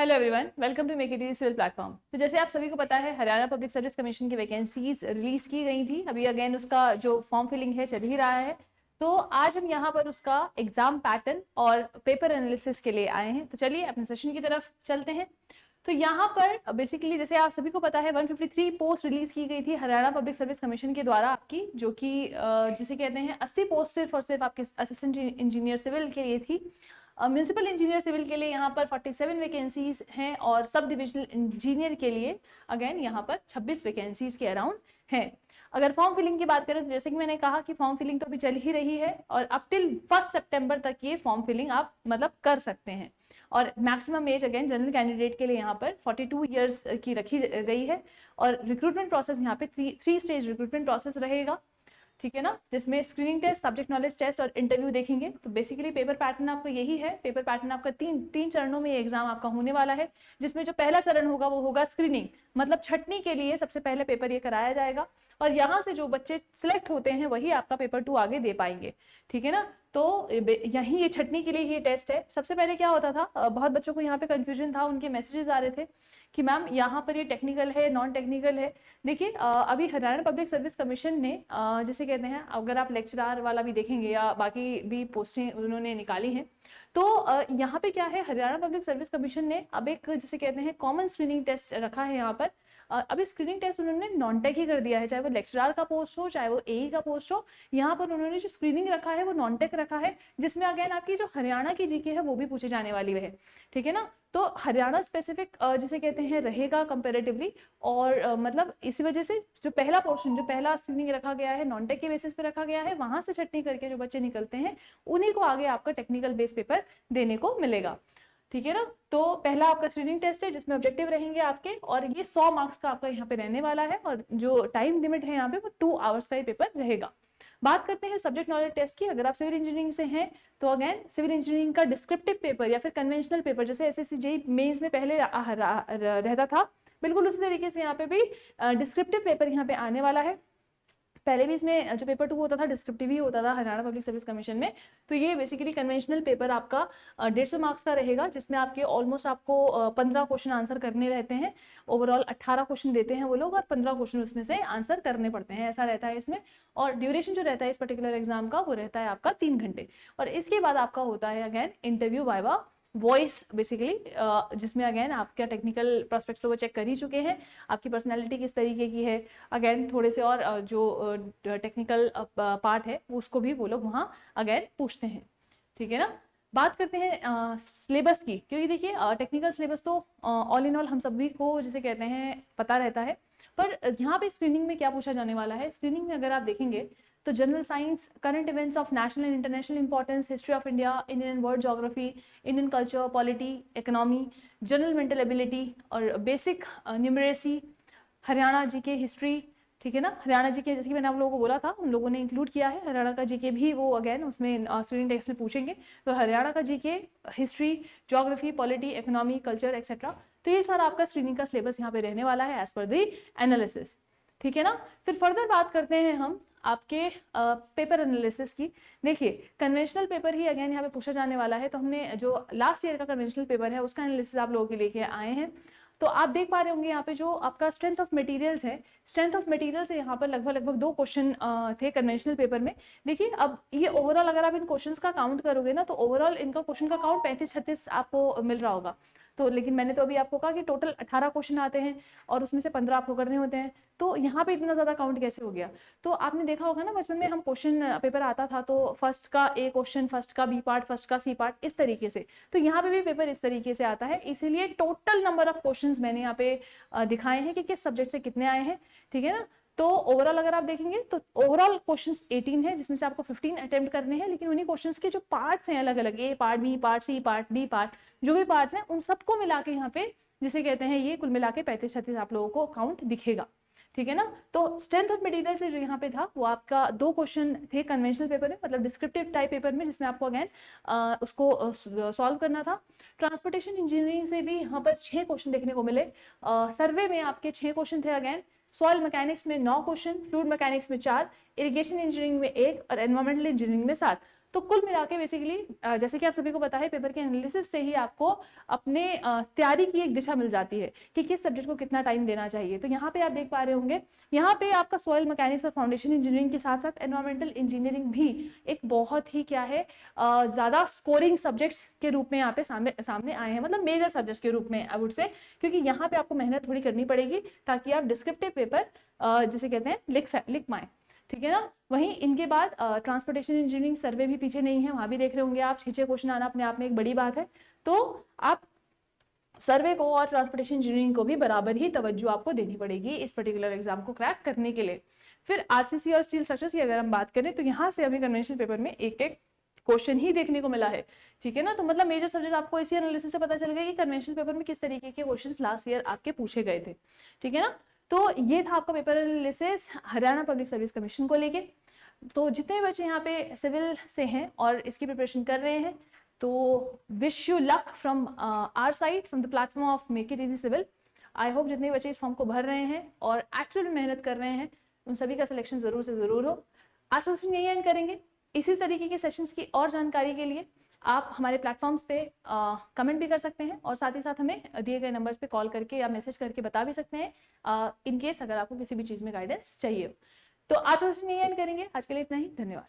Hello everyone, welcome to make it easy civil platform. तो जैसे आप सभी को पता है, हरियाणा पब्लिक सर्विस कमीशन की वैकेंसीज रिलीज की गई थी। अभी अगेन उसका जो फॉर्म फिलिंग है चल ही रहा है। तो आज हम यहाँ पर उसका एग्जाम पैटर्न और पेपर एनालिसिस के लिए आए हैं। तो चलिए अपने सेशन की तरफ चलते हैं। तो यहाँ पर बेसिकली जैसे आप सभी को पता है 153 पोस्ट रिलीज की गई थी हरियाणा पब्लिक सर्विस कमीशन के द्वारा आपकी, जो कि जिसे कहते हैं 80 पोस्ट सिर्फ और सिर्फ आपके असिस्टेंट इंजीनियर सिविल के लिए थी। म्यूनसिपल इंजीनियर सिविल के लिए यहाँ पर 47 वैकेंसीज हैं और सब डिविजनल इंजीनियर के लिए अगेन यहाँ पर 26 वैकेंसीज के अराउंड हैं। अगर फॉर्म फिलिंग की बात करें तो जैसे कि मैंने कहा कि फॉर्म फिलिंग तो अभी चल ही रही है और अप टिल 1 सितंबर तक ये फॉर्म फिलिंग आप मतलब कर सकते हैं। और maximum age again general candidate के लिए यहाँ पर 42 ईयर्स की रखी गई है। और रिक्रूटमेंट प्रोसेस यहाँ पे 3 स्टेज रिक्रूटमेंट प्रोसेस रहेगा, ठीक है ना, जिसमें screening test, subject knowledge test और इंटरव्यू देखेंगे। तो बेसिकली पेपर पैटर्न आपका यही है। पेपर पैटर्न आपका तीन चरणों में ये एग्जाम आपका होने वाला है, जिसमें जो पहला चरण होगा वो होगा स्क्रीनिंग, मतलब छटनी के लिए सबसे पहले पेपर ये कराया जाएगा और यहाँ से जो बच्चे सिलेक्ट होते हैं वही आपका पेपर 2 आगे दे पाएंगे, ठीक है ना। तो यही ये छटनी के लिए ये टेस्ट है। सबसे पहले क्या होता था, बहुत बच्चों को यहाँ पे कंफ्यूजन था, उनके मैसेजेस आ रहे थे कि मैम यहाँ पर ये टेक्निकल है, नॉन टेक्निकल है। देखिए अभी हरियाणा पब्लिक सर्विस कमीशन ने जैसे कहते हैं, अगर आप लेक्चरार वाला भी देखेंगे या बाकी भी पोस्टें उन्होंने निकाली हैं, तो यहाँ पे क्या है, हरियाणा पब्लिक सर्विस कमीशन ने अब एक जिसे कहते हैं कॉमन स्क्रीनिंग टेस्ट रखा है यहाँ पर। अभी स्क्रीनिंग टेस्ट उन्होंने नॉन टेक ही कर दिया है, चाहे वो लेक्चरार का पोस्ट हो चाहे वो एई का पोस्ट हो। यहाँ पर उन्होंने जो स्क्रीनिंग रखा है वो नॉन टेक रखा है, जिसमें अगेन आपकी जो हरियाणा की जीके है वो भी पूछे जाने वाली है, ठीक है ना। तो हरियाणा स्पेसिफिक जिसे कहते हैं रहेगा कंपेरेटिवली। और मतलब इसी वजह से जो पहला पोर्शन, जो पहला स्क्रीनिंग रखा गया है नॉन टेक के बेसिस पे रखा गया है, वहां से छटनी करके जो बच्चे निकलते हैं उन्हीं को आगे आपका टेक्निकल बेस पेपर देने को मिलेगा, ठीक है ना। तो पहला आपका स्क्रीनिंग टेस्ट है जिसमें ऑब्जेक्टिव रहेंगे आपके, और ये 100 मार्क्स का आपका यहाँ पे रहने वाला है और जो टाइम लिमिट है यहाँ पे वो 2 आवर्स का ये पेपर रहेगा। बात करते हैं सब्जेक्ट नॉलेज टेस्ट की। अगर आप सिविल इंजीनियरिंग से हैं तो अगेन सिविल इंजीनियरिंग का डिस्क्रिप्टिव पेपर या फिर कन्वेंशनल पेपर, जैसे एसएससी जेईई मेंस में पहले रहता था, बिल्कुल उसी तरीके से यहाँ पे भी डिस्क्रिप्टिव पेपर यहाँ पे आने वाला है। पहले भी इसमें जो पेपर 2 होता था डिस्क्रिप्टिव ही होता था हरियाणा पब्लिक सर्विस कमीशन में। तो ये बेसिकली कन्वेंशनल पेपर आपका 150 मार्क्स का रहेगा, जिसमें आपके ऑलमोस्ट आपको 15 क्वेश्चन आंसर करने रहते हैं। ओवरऑल 18 क्वेश्चन देते हैं वो लोग और 15 क्वेश्चन उसमें से आंसर करने पड़ते हैं, ऐसा रहता है इसमें। और ड्यूरेशन जो रहता है इस पर्टिकुलर एग्जाम का वो रहता है आपका 3 घंटे। और इसके बाद आपका होता है again interview viva voice basically, जिसमें अगेन आपका टेक्निकल प्रोस्पेक्ट्स वो चेक कर ही चुके हैं, आपकी पर्सनैलिटी किस तरीके की है, अगेन थोड़े से और जो टेक्निकल पार्ट है उसको भी वो लोग वहाँ अगेन पूछते हैं, ठीक है ना। बात करते हैं सिलेबस की, क्योंकि देखिए टेक्निकल सिलेबस तो ऑल इन ऑल हम सभी को जिसे कहते हैं पता रहता है, पर यहाँ पे स्क्रीनिंग में क्या पूछा जाने वाला है। स्क्रीनिंग में अगर आप देखेंगे तो general science, current events of national and international importance, history of India, Indian world geography, Indian culture, polity, economy, general mental ability और basic numeracy, Haryana GK history, ठीक है ना। हरियाणा जीके जैसे कि मैंने आप लोगों को बोला था उन लोगों ने इंक्लूड किया है हरियाणा का जीके भी, वो अगेन उसमें स्क्रीनिंग टेस्ट में पूछेंगे। तो हरियाणा का GK, history, geography, polity, economy, culture etcetera, तो ये सारा आपका स्क्रीनिंग का सिलेबस यहाँ पे रहने वाला है एज पर द एनालिसिस, ठीक है ना। फिर फर्दर बात करते हैं हम आपके पेपर एनालिसिस की। देखिए कन्वेंशनल पेपर ही अगेन यहाँ पे पूछा जाने वाला है, तो हमने जो लास्ट ईयर का कन्वेंशनल पेपर है उसका एनालिसिस आप लोगों के लेके आए हैं। तो आप देख पा रहे होंगे यहाँ पे जो आपका स्ट्रेंथ ऑफ मटेरियल्स है, स्ट्रेंथ ऑफ मटेरियल से यहाँ पर लगभग 2 क्वेश्चन थे कन्वेंशनल पेपर में। देखिए अब ये ओवरऑल अगर आप इन क्वेश्चंस का काउंट करोगे ना तो ओवरऑल इनका क्वेश्चन का काउंट 35-36 आपको मिल रहा होगा। तो लेकिन मैंने तो अभी आपको कहा कि टोटल 18 क्वेश्चन आते हैं और उसमें से 15 आपको करने होते हैं, तो यहाँ पे इतना ज्यादा काउंट कैसे हो गया। तो आपने देखा होगा ना बचपन में हम क्वेश्चन पेपर आता था तो फर्स्ट का ए क्वेश्चन, फर्स्ट का बी पार्ट, फर्स्ट का सी पार्ट, इस तरीके से। तो यहाँ पे भी पेपर इस तरीके से आता है, इसीलिए टोटल नंबर ऑफ क्वेश्चंस मैंने यहाँ पे दिखाए हैं कि किस सब्जेक्ट से कितने आए हैं, ठीक है ना। तो ओवरऑल अगर आप देखेंगे तो ओवरऑल क्वेश्चंस 18 है, जिसमें से आपको 15 अटेम्प्ट करने हैं, लेकिन उन्हीं क्वेश्चंस के जो पार्ट्स हैं अलग अलग, A part, B part, C part, D part, जो भी पार्ट्स हैं उन सबको मिला के यहाँ पे जिसे कहते हैं ये कुल मिला के 35-36 आप लोगों को काउंट दिखेगा, ठीक है ना। तो स्ट्रेंथ ऑफ मटेरियल से जो यहाँ पे था वो आपका 2 क्वेश्चन थे कन्वेंशनल पेपर में, मतलब डिस्क्रिप्टिव टाइप पेपर में, जिसमें आपको अगेन उसको सॉल्व करना था। ट्रांसपोर्टेशन इंजीनियरिंग से भी यहाँ पर 6 क्वेश्चन देखने को मिले। सर्वे में आपके 6 क्वेश्चन थे अगेन, सॉइल मैकेनिक्स में 9 क्वेश्चन, फ्लूइड मैकेनिक्स में 4, इरिगेशन इंजीनियरिंग में 1 और एनवायरमेंटल इंजीनियरिंग में 7। तो कुल मिला के बेसिकली जैसे कि आप सभी को पता है, पेपर के एनालिसिस से ही आपको अपने तैयारी की एक दिशा मिल जाती है कि किस सब्जेक्ट को कितना टाइम देना चाहिए। तो यहाँ पे आप देख पा रहे होंगे, यहाँ पे आपका सॉइल मैकेनिक्स और फाउंडेशन इंजीनियरिंग के साथ साथ एनवायरमेंटल इंजीनियरिंग भी एक बहुत ही क्या है ज्यादा स्कोरिंग सब्जेक्ट्स के रूप में यहाँ पे सामने आए हैं, मतलब मेजर सब्जेक्ट्स के रूप में आई वुड से, क्योंकि यहाँ पे आपको मेहनत थोड़ी करनी पड़ेगी ताकि आप डिस्क्रिप्टिव पेपर जिसे कहते हैं लिख पाए, ठीक है ना। वहीं इनके बाद ट्रांसपोर्टेशन इंजीनियरिंग सर्वे भी पीछे नहीं है, वहां भी देख रहे होंगे आप, 6 क्वेश्चन आना अपने आप में एक बड़ी बात है। तो आप सर्वे को और ट्रांसपोर्टेशन इंजीनियरिंग को भी बराबर ही तवज्जो आपको देनी पड़ेगी इस पर्टिकुलर एग्जाम को क्रैक करने के लिए। फिर आरसीसी और स्टील स्ट्रक्चर्स की अगर हम बात करें तो यहाँ से अभी कन्वेंशनल पेपर में एक एक क्वेश्चन ही देखने को मिला है, ठीक है ना। तो मतलब मेजर सब्जेक्ट आपको इसी एनालिसिस से पता चल गया कि कन्वेंशनल पेपर में किस तरीके के क्वेश्चंस लास्ट ईयर आपके पूछे गए थे, ठीक है ना। तो ये था आपका paper analysis Haryana public service commission को लेके। तो जितने बच्चे यहाँ पे सिविल से हैं और इसकी प्रिपरेशन कर रहे हैं, तो wish you luck from our side, from the platform of make it easy civil. I hope जितने बच्चे इस फॉर्म को भर रहे हैं और एक्चुअली मेहनत कर रहे हैं, उन सभी का सिलेक्शन जरूर से जरूर हो। आज सेशन यही एंड करेंगे। इसी तरीके के सेशंस की और जानकारी के लिए आप हमारे प्लेटफॉर्म्स पे कमेंट भी कर सकते हैं और साथ ही साथ हमें दिए गए नंबर्स पे कॉल करके या मैसेज करके बता भी सकते हैं इन केस अगर आपको किसी भी चीज़ में गाइडेंस चाहिए हो। तो आज सेशन यही एंड करेंगे। आज के लिए इतना ही, धन्यवाद।